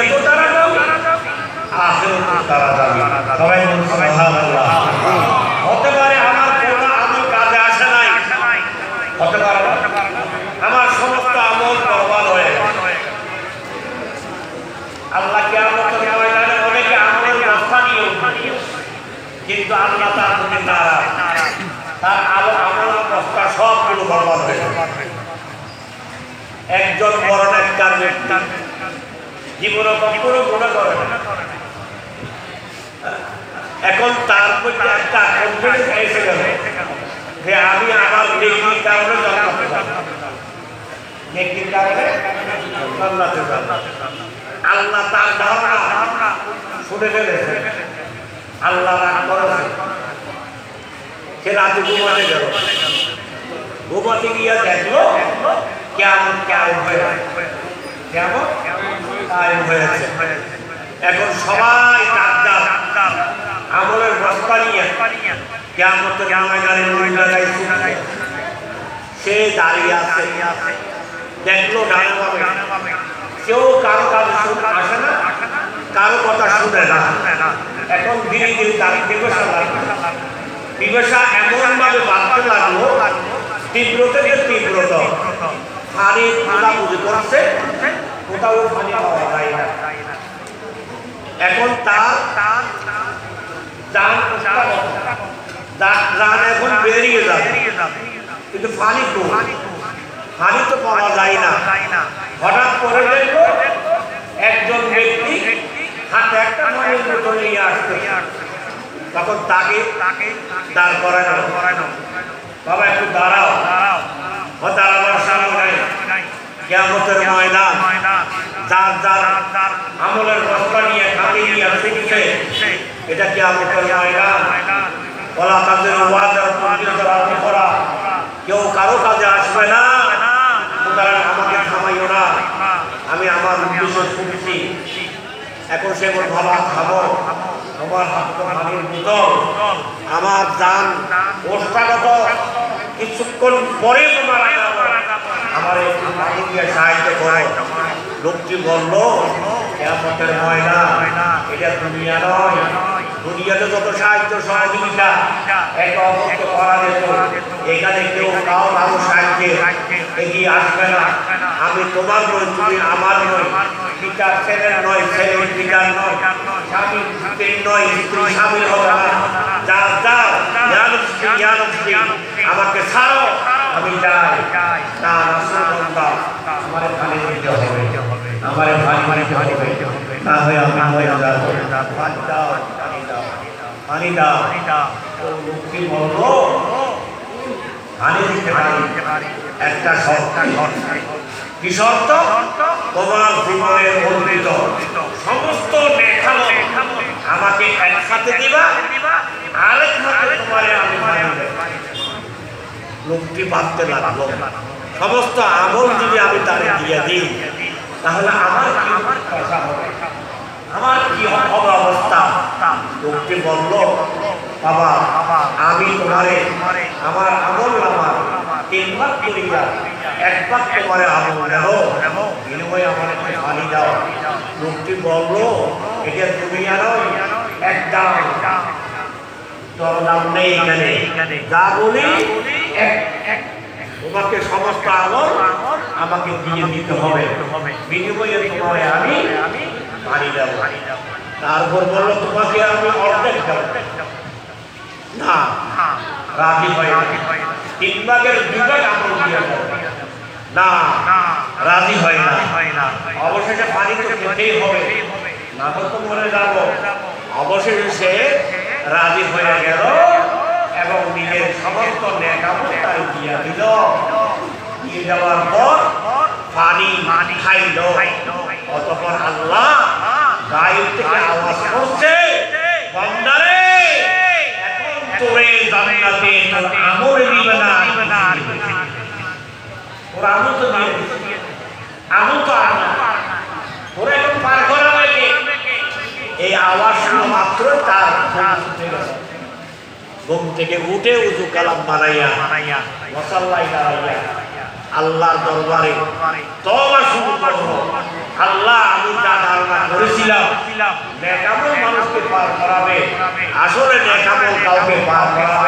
দুনিয়াতেও তারা দামি, আখিরাতেও তারা দামি। সবাই বলুন সুবহানাল্লাহ। হতে পারে আমার কোনো আমল কাজে আসে নাই, হতে পারে আমার সমস্ত আমল বরবাদ হয়ে গেছে। আল্লাহ কিয়ামতের ময়দানে অনেকে আমলের বস্তা নিয়ে উঠবে, কিন্তু আল্লাহ তার প্রতি নারাজ, তার আমলের বস্তা সবগুলো বরবাদ হয়ে যাবে। একজন বড় নেককার ব্যক্তি জীবনে কখনো গুনাহ করে না, এখন তার প্রতি একটা কনফিডেন্স এসে গেল যে আমি আমার নেকির কারণে জান্নাতে যাব, নেকির কারণে জান্নাতে যাব। আল্লাহ তার ধারণা শুনে ফেলেছে, আল্লাহ রাগ করেছে, সে রাতে ঘুমাতে গেল, ঘুমাতে গিয়ে দেখলো কেমন কায়েম হয়েছে। এখন সবাই ডাক্তার আমলের বস্তা নিয়ে কিয়ামতের ময়দানে মহিলারাই সে দাঁড়িয়ে আছে, দেখলো ডানে বামে কেউ কারো কাছে আসে না, কারো কথা শুনে না। এখন ধীরে ধীরে তার বিবেচনা লাগলো, বিবেচনা এমন ভাবে বাড়তে লাগলো, তীব্র থেকে তীব্রতা, পানি বুঝে করছে, কোথাও পানি পাওয়া যায় না। এখন তার জান এখন বেরিয়ে যাবে, কিন্তু পানি তো পাওয়া যায় না। হঠাৎ করে দেখলো একজন ব্যক্তি হাতে একটা পানির বোতল নিয়ে আসছে, তখন তাকে দাঁড় করানো, বাবা একটু দাঁড়াও, দাঁড়াবার সামনে কিয়ামতের ময়দান যার যার আমলের বস্তা নিয়ে খালি নিয়ে ছুটছে, এটা কিয়ামতের ময়দান। বলা তাদের ওয়াদার পরিচালনা করা, কেউ কারো কাজে আসবে না, সুতরাং আমাকে থামাইও না, আমি আমার উদ্দেশ্য ছুটছি। এখন সে বল বাবা থামো, তোমার হাতে পানির বোতল, আমার জান ওষ্ঠাগত, কিছুক্ষণ পরে তোমার আমার একটু পানি দিয়ে সাহায্য করো। লোকটি বলল কিয়ামতের ময়দান এটা দুনিয়া নয়, দুনিয়াতে যত সাহায্য সহযোগিতা একে অপরকে করা যেত, এখানে কেউ কারো সাহায্যে এগিয়ে আসবে না। আমি তোমার নয়, তুমি আমার নয়, পিতা ছেলের নয়, ছেলের পিতার নয়, স্বামী স্ত্রীর নয়, স্ত্রী স্বামীর হবে না। যার যার আমাকে ছাড়ো, আমি যাই না, আমার পানি দিতে হবে, আমার পানি দিতে হবে, না হয়ে আমি হয়ে যাবো, পানি দাও। লোকটি বললো পানি দিতে পারি, একটা শর্ত। কি শর্ত? তোমার জীবনের অর্জিত সমস্ত নেখামত আমাকে একসাথে দিবা, আরেক হাতে তোমারে আমি পানি দেব। লোকটি ভাবতে লাগলো, সমস্ত আমল যদি আমি তারে দিয়ে দিই তাহলে আমার কি দশা হবে, আমার কি হবে অবস্থা। লোকটি বলল বাবা আমি তোমারে আমার আমল আমার 3 ভাগ করিয়া 1 ভাগ তোমারে আমল দেব, বিনিময়ে আমার পানি দাও। লোকটি বলল এটা দুনিয়া নয়, এক দাম, দরদাম নেই এখানে, যা বলি তোমাকে সমস্ত আমল আমাকে দিয়ে দিতে হবে, বিনিময়ে তোমারে আমি পানি দেব। তারপর বললো তোমাকে আমি অর্ধেক দেব না, রাজি হয় 3 ভাগের 2 ভাগ আমল দিয়ে দেব না, রাজি হয় না। অবশেষে পানি তো খেতেই হবে, না তো মরে যাব। অবশেষে সে রাজি হয়ে গেল এবং নিজের সমস্ত নেক আমল তাকে দিয়ে দিল। দিয়ে দেওয়ার পর পানি খাইল। অতঃপর আল্লাহ গায়ের থেকে আওয়াজ করছে, বান্দারে এখন তোরে জান্নাতে তোর আমল দিবে না, ওর আমল তো দিয়ে দিছে, আমল তো আর না, ওরা এখন পার করা হয়েছে। এই আওয়াজ শুনে মাত্র তার ঘুম থেকে উঠে উযু কালাম বানাইয়া মুসাল্লায় দাঁড়াইয়া আল্লাহর দরবারে তওবা শুরু করলো। আল্লাহ আমি যা ধারণা করেছিলাম নেক আমল মানুষকে পার করাবে, আসলে নেক আমল কাউকে পার করা